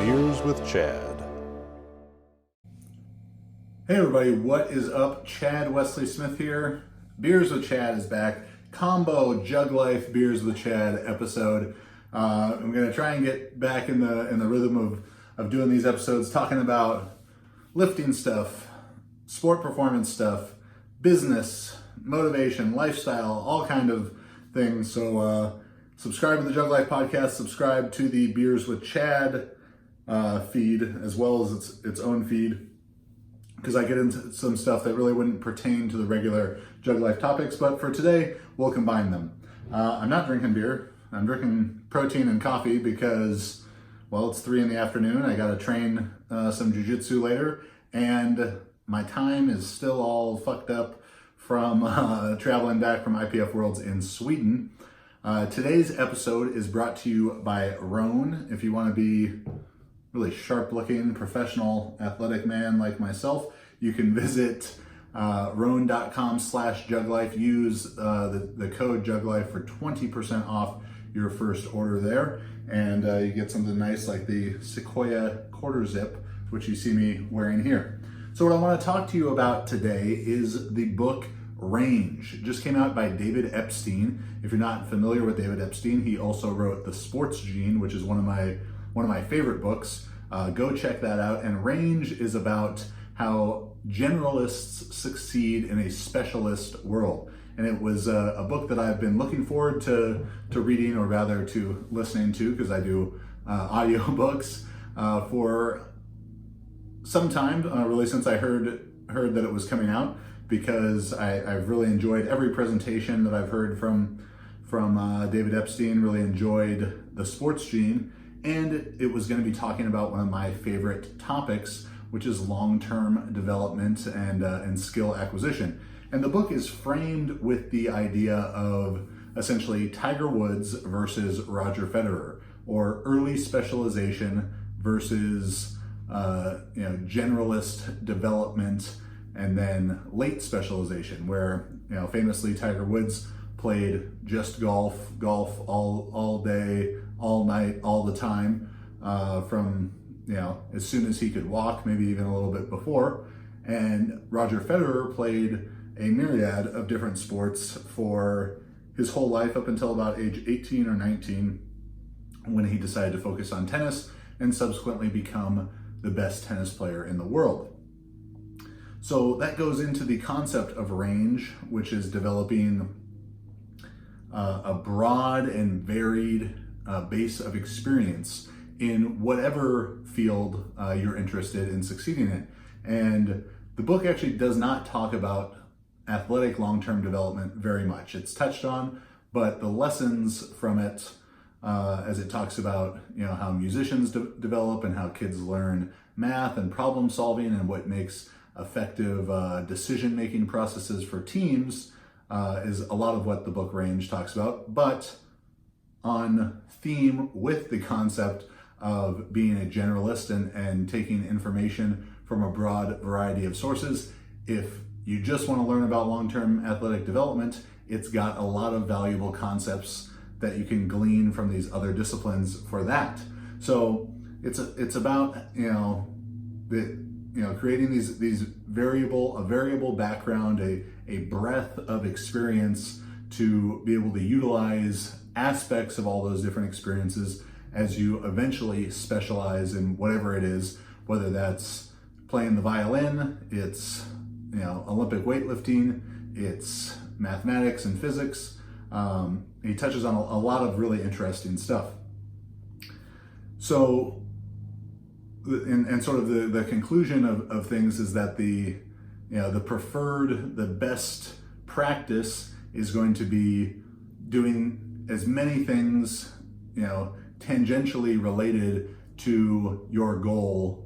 Beers with Chad. Hey everybody, what is up? Chad Wesley Smith here. Beers with Chad is back. Combo Jug Life Beers with Chad episode. I'm gonna try and get back in the rhythm of doing these episodes, talking about lifting stuff, sport performance stuff, business, motivation, lifestyle, all kind of things. So subscribe to the Jug Life podcast, subscribe to the Beers with Chad feed, as well as its own feed, because I get into some stuff that really wouldn't pertain to the regular Jug Life topics, but for today, we'll combine them. I'm not drinking beer. I'm drinking protein and coffee because, well, it's 3 p.m. I got to train some jiu-jitsu later, and my time is still all fucked up from traveling back from IPF Worlds in Sweden. Today's episode is brought to you by Roan. If you want to be really sharp-looking, professional, athletic man like myself, you can visit roan.com/juglife. Use the code juglife for 20% off your first order there, and you get something nice like the Sequoia quarter zip, which you see me wearing here. So what I want to talk to you about today is the book Range. It just came out by David Epstein. If you're not familiar with David Epstein, he also wrote The Sports Gene, which is one of my favorite books. Go check that out. And Range is about how generalists succeed in a specialist world. And it was a book that I've been looking forward to reading, or rather to listening to, because I do audio books for some time, really since I heard that it was coming out, because I've really enjoyed every presentation that I've heard from David Epstein. Really enjoyed The Sports Gene, and it was going to be talking about one of my favorite topics, which is long-term development and skill acquisition. And the book is framed with the idea of essentially Tiger Woods versus Roger Federer, or early specialization versus generalist development, and then late specialization, where famously Tiger Woods played just golf all day, all night, all the time, from as soon as he could walk, maybe even a little bit before. And Roger Federer played a myriad of different sports for his whole life up until about age 18 or 19, when he decided to focus on tennis and subsequently become the best tennis player in the world. So that goes into the concept of range, which is developing a broad and varied base of experience in whatever field you're interested in succeeding in. And the book actually does not talk about athletic long-term development very much. It's touched on, but the lessons from it, as it talks about how musicians develop and how kids learn math and problem solving and what makes effective decision-making processes for teams, is a lot of what the book Range talks about, but on theme with the concept of being a generalist and taking information from a broad variety of sources. If you just want to learn about long-term athletic development, it's got a lot of valuable concepts that you can glean from these other disciplines for that. So it's about creating these variable background, a breadth of experience to be able to utilize aspects of all those different experiences as you eventually specialize in whatever it is, whether that's playing the violin, it's Olympic weightlifting, it's mathematics and physics. He touches on a lot of really interesting stuff. So, and sort of the conclusion of things is that the best practice is going to be doing as many things, tangentially related to your goal,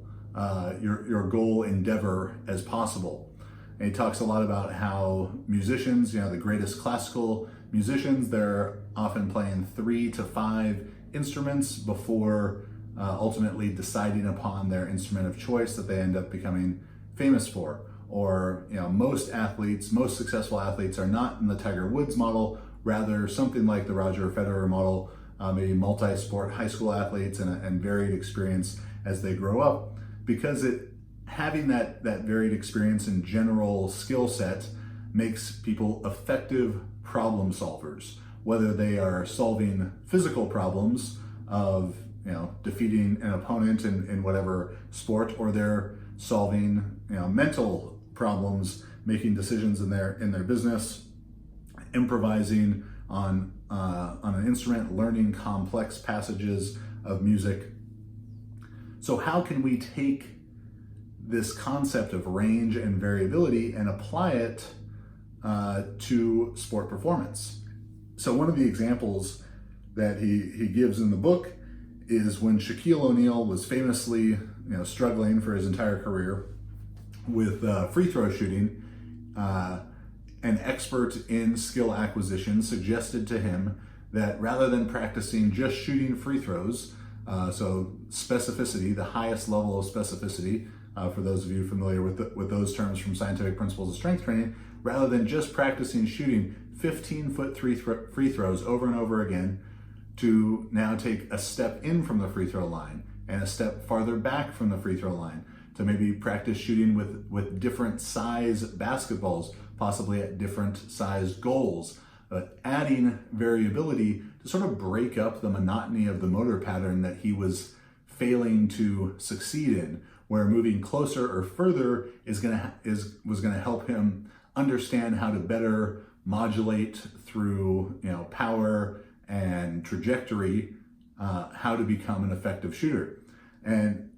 your goal endeavor as possible. And he talks a lot about how musicians, the greatest classical musicians, they're often playing 3 to 5 instruments before ultimately deciding upon their instrument of choice that they end up becoming famous for. Or, most successful athletes are not in the Tiger Woods model, rather something like the Roger Federer model, maybe multi-sport high school athletes and varied experience as they grow up, because having that varied experience and general skill set makes people effective problem solvers, whether they are solving physical problems of defeating an opponent in whatever sport, or they're solving mental problems, making decisions in their business, improvising on an instrument, learning complex passages of music. So how can we take this concept of range and variability and apply it to sport performance? So one of the examples that he gives in the book is when Shaquille O'Neal was famously struggling for his entire career with free throw shooting. An expert in skill acquisition suggested to him that rather than practicing just shooting free throws, so specificity, the highest level of specificity, for those of you familiar with those terms from scientific principles of strength training, rather than just practicing shooting 15-foot free throws over and over again, to now take a step in from the free throw line and a step farther back from the free throw line, to maybe practice shooting with different size basketballs, possibly at different size goals, but adding variability to sort of break up the monotony of the motor pattern that he was failing to succeed in, where moving closer or further was gonna help him understand how to better modulate through power and trajectory, how to become an effective shooter. And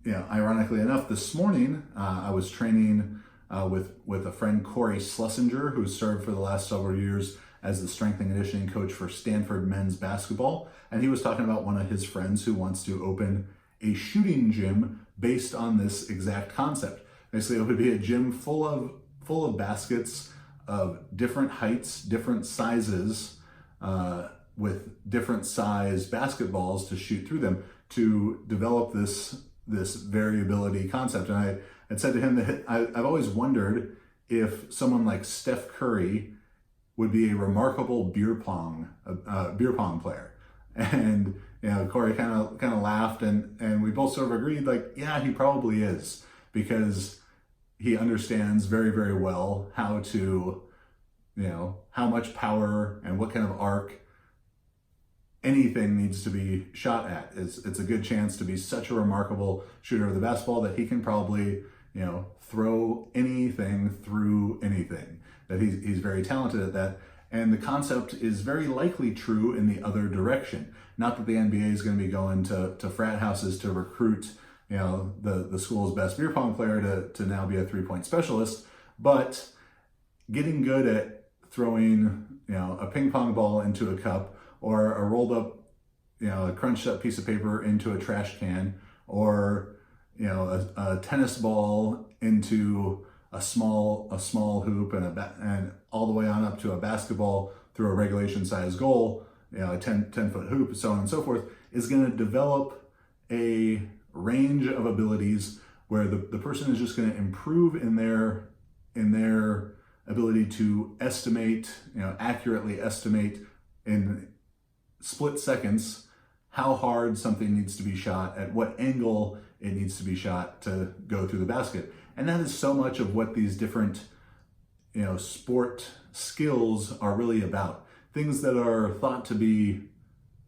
ironically enough, this morning I was training with a friend, Corey Schlesinger, who served for the last several years as the strength and conditioning coach for Stanford men's basketball. And he was talking about one of his friends who wants to open a shooting gym based on this exact concept. Basically, it would be a gym full of baskets of different heights, different sizes, with different size basketballs to shoot through them, to develop this variability concept. And I had said to him that I've always wondered if someone like Steph Curry would be a remarkable beer pong player. And Corey kind of laughed, and we both sort of agreed, like, yeah, he probably is, because he understands very, very well how to, how much power and what kind of arc anything needs to be shot at. It's a good chance to be such a remarkable shooter of the basketball that he can probably, throw anything through anything, that he's very talented at that. And the concept is very likely true in the other direction. Not that the NBA is going to be going to frat houses to recruit, the school's best beer pong player to now be a three-point specialist, but getting good at throwing, a ping pong ball into a cup, or a rolled up, a crunched up piece of paper into a trash can, or a tennis ball into a small hoop, and all the way on up to a basketball through a regulation size goal, a 10-foot hoop, so on and so forth, is going to develop a range of abilities where the person is just going to improve in their ability to estimate, accurately estimate in split seconds how hard something needs to be shot, at what angle it needs to be shot to go through the basket. And that is so much of what these different sport skills are really about. Things that are thought to be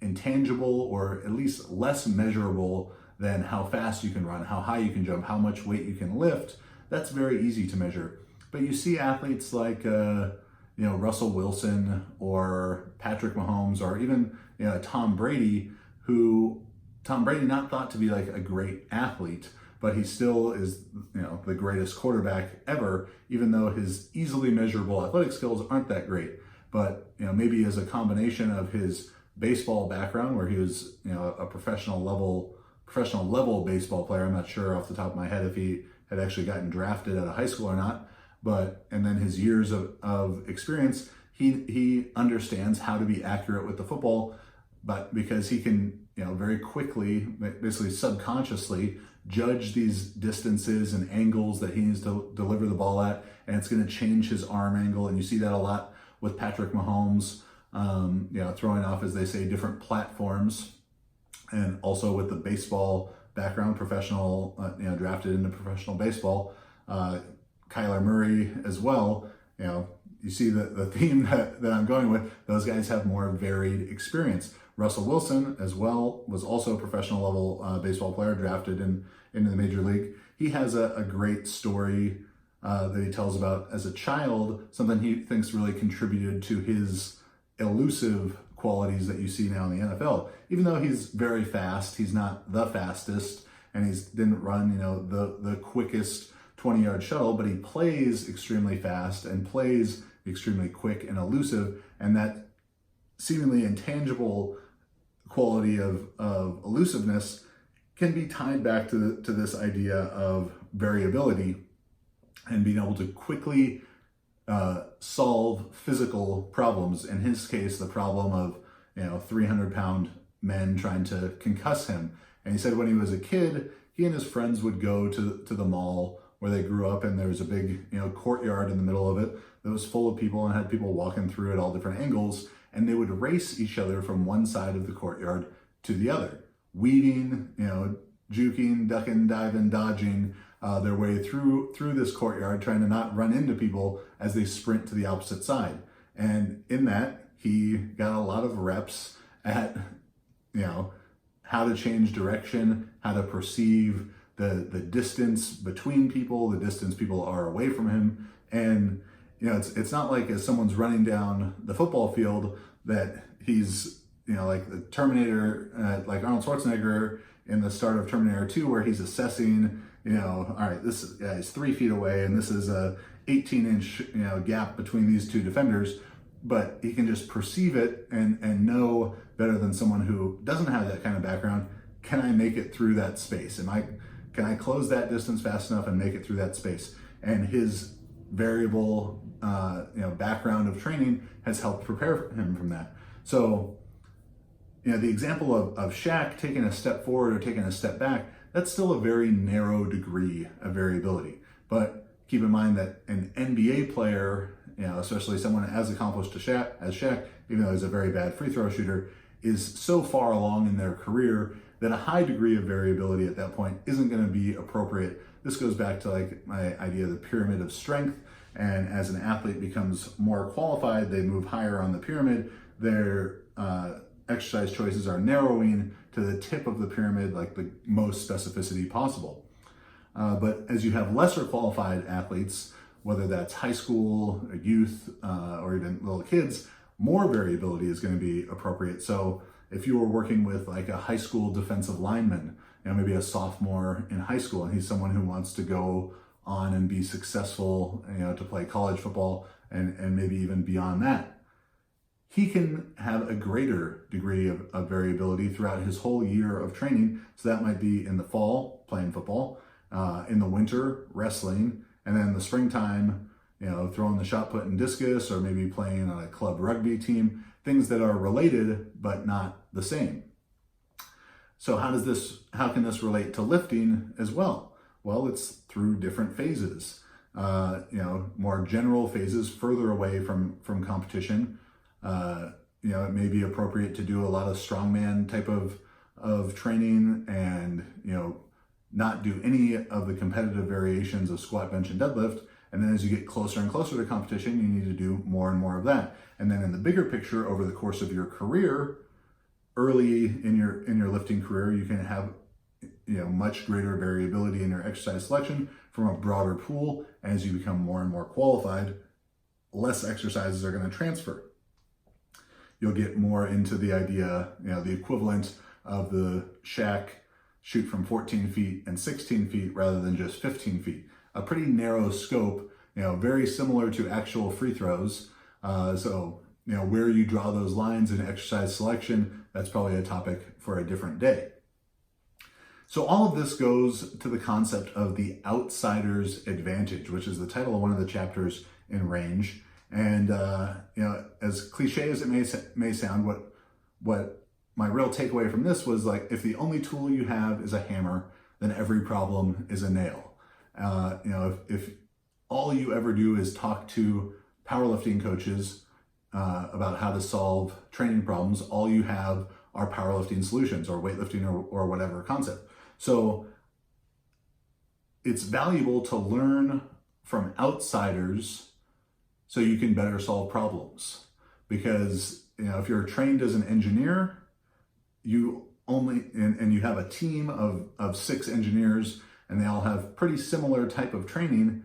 intangible, or at least less measurable than how fast you can run, how high you can jump, how much weight you can lift. That's very easy to measure. But you see athletes like Russell Wilson or Patrick Mahomes, or even Tom Brady, not thought to be like a great athlete, but he still is the greatest quarterback ever, even though his easily measurable athletic skills aren't that great. But maybe as a combination of his baseball background, where he was a professional level baseball player. I'm not sure off the top of my head if he had actually gotten drafted at a high school or not, and then his years of experience, he understands how to be accurate with the football, but because he can very quickly, basically subconsciously, judge these distances and angles that he needs to deliver the ball at, and it's going to change his arm angle. And you see that a lot with Patrick Mahomes, throwing off, as they say, different platforms, and also with the baseball background, professional, drafted into professional baseball. Kyler Murray as well. You see the theme that I'm going with. Those guys have more varied experience. Russell Wilson as well was also a professional level baseball player, drafted into the major league. He has a great story that he tells about as a child, something he thinks really contributed to his elusive qualities that you see now in the NFL. Even though he's very fast, he's not the fastest, and he didn't run, the quickest 20-yard shuttle, but he plays extremely fast and plays extremely quick and elusive, and that seemingly intangible quality of elusiveness can be tied back to this idea of variability and being able to quickly solve physical problems. In his case, the problem of 300-pound men trying to concuss him. And he said when he was a kid, he and his friends would go to the mall where they grew up, and there was a big courtyard in the middle of it that was full of people and had people walking through at all different angles, and they would race each other from one side of the courtyard to the other, weaving, juking, ducking, diving, dodging their way through this courtyard, trying to not run into people as they sprint to the opposite side. And in that, he got a lot of reps at, how to change direction, how to perceive the distance between people, the distance people are away from him. And, it's not like as someone's running down the football field that he's, like the Terminator, like Arnold Schwarzenegger in the start of Terminator 2, where he's assessing, all right, this is 3 feet away, and this is a 18-inch, gap between these two defenders, but he can just perceive it and know better than someone who doesn't have that kind of background. Can I make it through that space? Can I close that distance fast enough and make it through that space? And his variable, background of training has helped prepare him from that. So, the example of Shaq taking a step forward or taking a step back, that's still a very narrow degree of variability. But keep in mind that an NBA player, especially someone as accomplished as Shaq, even though he's a very bad free throw shooter, is so far along in their career that a high degree of variability at that point isn't going to be appropriate. This goes back to like my idea of the pyramid of strength. And as an athlete becomes more qualified, they move higher on the pyramid. Their exercise choices are narrowing to the tip of the pyramid, like the most specificity possible. But as you have lesser qualified athletes, whether that's high school, youth, or even little kids, more variability is going to be appropriate. So if you were working with like a high school defensive lineman, maybe a sophomore in high school, and he's someone who wants to go on and be successful, to play college football and maybe even beyond that, he can have a greater degree of variability throughout his whole year of training. So that might be in the fall, playing football, in the winter, wrestling, and then in the springtime, throwing the shot put and discus, or maybe playing on a club rugby team, things that are related but not the same. So how can this relate to lifting as well? Well, it's through different phases, more general phases further away from competition. It may be appropriate to do a lot of strongman type of training and, not do any of the competitive variations of squat, bench, and deadlift. And then as you get closer and closer to competition, you need to do more and more of that. And then in the bigger picture, over the course of your career, early in your lifting career, you can have much greater variability in your exercise selection from a broader pool. As you become more and more qualified, less exercises are going to transfer. You'll get more into the idea, the equivalent of the Shaq shoot from 14 feet and 16 feet rather than just 15 feet. A pretty narrow scope, very similar to actual free throws. So where you draw those lines in exercise selection, that's probably a topic for a different day. So all of this goes to the concept of the outsider's advantage, which is the title of one of the chapters in Range. And as cliche as it may sound, what my real takeaway from this was, like, if the only tool you have is a hammer, then every problem is a nail. If all you ever do is talk to powerlifting coaches, about how to solve training problems, all you have are powerlifting solutions or weightlifting or whatever concept. So it's valuable to learn from outsiders so you can better solve problems. Because if you're trained as an engineer, you only and you have a team of 6 engineers and they all have pretty similar type of training,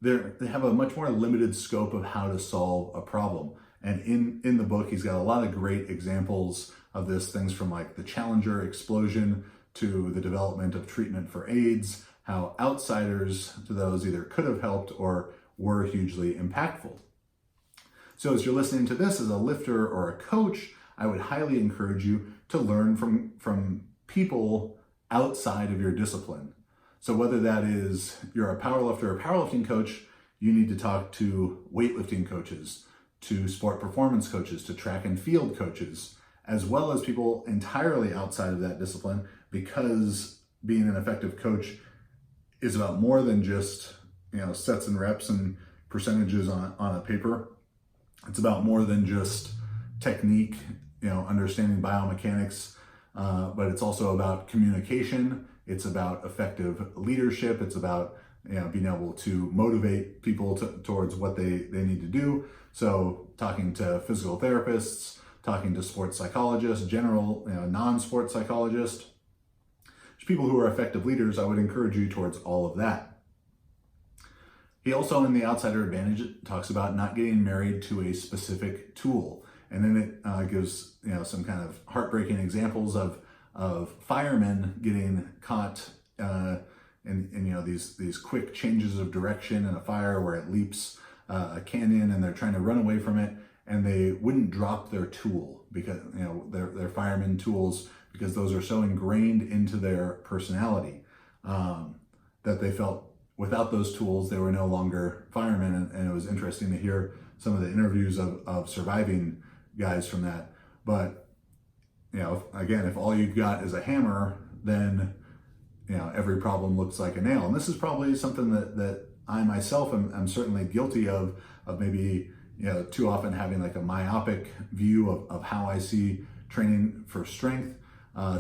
they have a much more limited scope of how to solve a problem. And in the book, he's got a lot of great examples of this, things from like the Challenger explosion to the development of treatment for AIDS, how outsiders to those either could have helped or were hugely impactful. So as you're listening to this as a lifter or a coach, I would highly encourage you to learn from people outside of your discipline. So whether that is you're a powerlifter or powerlifting coach, you need to talk to weightlifting coaches, to sport performance coaches, to track and field coaches, as well as people entirely outside of that discipline, because being an effective coach is about more than just sets and reps and percentages on a paper. It's about more than just technique, understanding biomechanics, but it's also about communication. It's about effective leadership. It's about being able to motivate people towards what they need to do. So talking to physical therapists, talking to sports psychologists, general non-sports psychologists, people who are effective leaders, I would encourage you towards all of that. He also, in The Outsider Advantage, talks about not getting married to a specific tool. And then it gives some kind of heartbreaking examples of firemen getting caught in these quick changes of direction in a fire where it leaps a canyon and they're trying to run away from it, and they wouldn't drop their tool because their fireman tools, because those are so ingrained into their personality that they felt without those tools they were no longer firemen. And it was interesting to hear some of the interviews of surviving guys from that. But again, if all you've got is a hammer, then every problem looks like a nail. And this is probably something that I myself am certainly guilty of maybe too often having like a myopic view of how I see training for strength.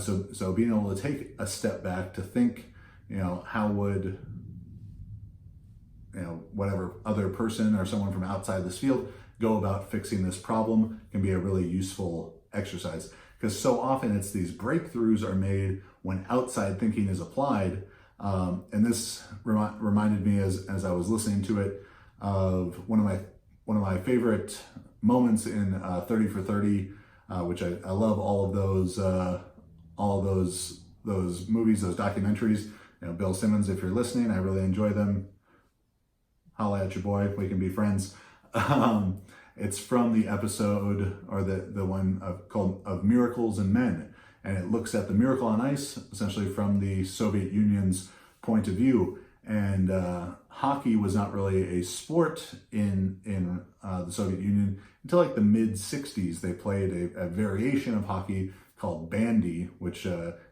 So being able to take a step back to think, how would whatever other person or someone from outside this field go about fixing this problem can be a really useful exercise. Because so often it's these breakthroughs are made when outside thinking is applied. And this reminded me as I was listening to it of one of my favorite moments in 30 for 30, which I love all of those movies, those documentaries. Bill Simmons, if you're listening, I really enjoy them. Holla at your boy, we can be friends. It's from the episode, or the one called Of Miracles and Men. And it looks at the miracle on ice, essentially from the Soviet Union's point of view. And hockey was not really a sport in the Soviet Union until like the mid-60s. They played a variation of hockey called bandy, which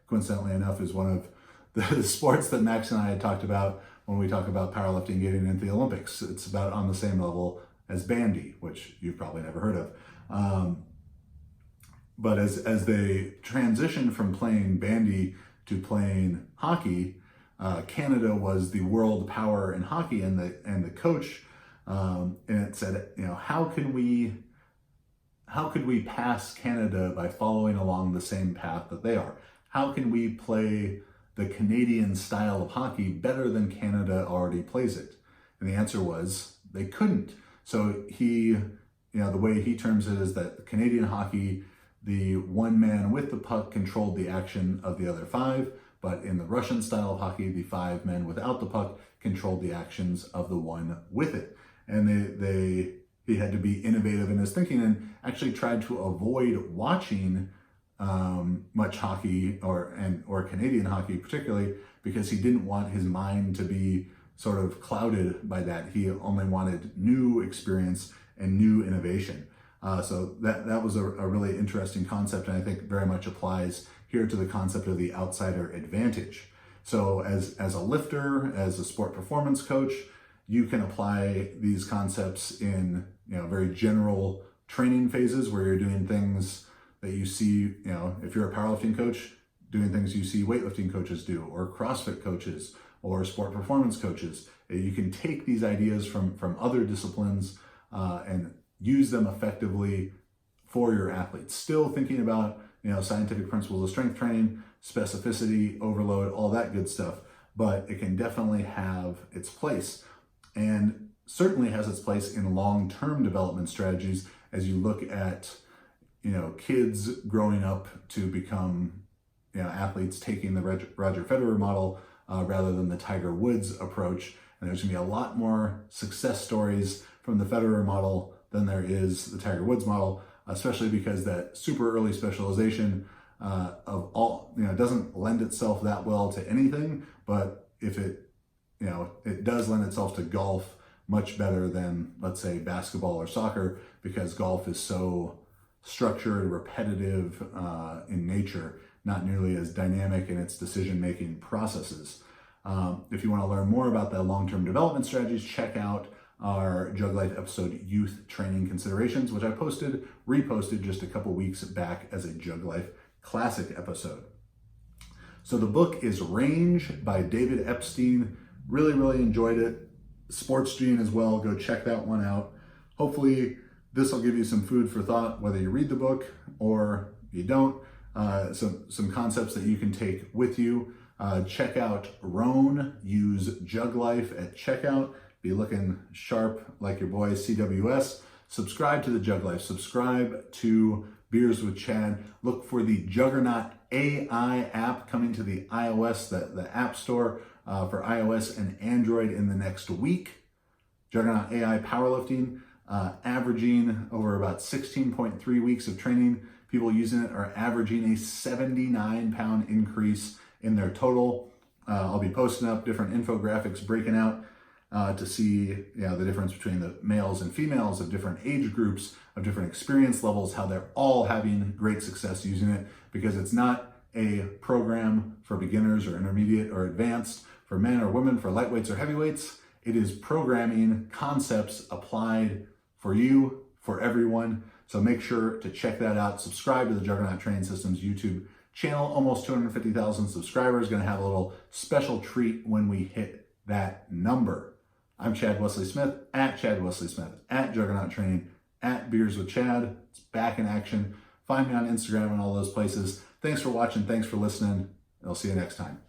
coincidentally enough is one of the sports that Max and I had talked about when we talk about powerlifting getting into the Olympics. It's about on the same level as bandy, which you've probably never heard of. But as they transitioned from playing bandy to playing hockey, Canada was the world power in hockey, and the coach, and it said, how could we pass Canada by following along the same path that they are? How can we play the Canadian style of hockey better than Canada already plays it? And the answer was they couldn't. So he, the way he terms it is that Canadian hockey, the one man with the puck controlled the action of the other 5, but in the Russian style of hockey, the 5 men without the puck controlled the actions of the one with it. And he had to be innovative in his thinking and actually tried to avoid watching much hockey or Canadian hockey particularly, because he didn't want his mind to be sort of clouded by that. He only wanted new experience and new innovation. So that was a really interesting concept, and I think very much applies here to the concept of the outsider advantage. So as a lifter, as a sport performance coach, you can apply these concepts in very general training phases where you're doing things that you see, if you're a powerlifting coach, doing things you see weightlifting coaches do, or CrossFit coaches, or sport performance coaches. You can take these ideas from other disciplines and use them effectively for your athletes. Still thinking about, scientific principles of strength training, specificity, overload, all that good stuff, but it can definitely have its place, and certainly has its place in long-term development strategies as you look at, kids growing up to become, athletes, taking the Roger Federer model rather than the Tiger Woods approach. And there's gonna be a lot more success stories from the Federer model than there is the Tiger Woods model, especially because that super early specialization of all, doesn't lend itself that well to anything, but if it, it does lend itself to golf much better than, let's say, basketball or soccer, because golf is so structured, repetitive in nature, not nearly as dynamic in its decision-making processes. If you want to learn more about the long-term development strategies, check out our Jug Life episode, Youth Training Considerations, which I reposted just a couple weeks back as a Jug Life classic episode. So the book is Range by David Epstein. Really, really enjoyed it. Sports Gene as well. Go check that one out. Hopefully this will give you some food for thought, whether you read the book or you don't. Some concepts that you can take with you. Check out Roan. Use Jug Life at checkout. Be looking sharp like your boy CWS. Subscribe to the Jug Life. Subscribe to Beers with Chad. Look for the Juggernaut AI app coming to the iOS, the App Store for iOS and Android in the next week. Juggernaut AI powerlifting, averaging over about 16.3 weeks of training. People using it are averaging a 79-pound increase in their total. I'll be posting up different infographics breaking out to see the difference between the males and females of different age groups, of different experience levels, how they're all having great success using it, because it's not a program for beginners or intermediate or advanced, for men or women, for lightweights or heavyweights. It is programming concepts applied for you, for everyone. So make sure to check that out. Subscribe to the Juggernaut Training Systems YouTube channel. Almost 250,000 subscribers. Going to have a little special treat when we hit that number. I'm Chad Wesley Smith, at Chad Wesley Smith, at Juggernaut Training, at Beers with Chad. It's back in action. Find me on Instagram and all those places. Thanks for watching. Thanks for listening. I'll see you next time.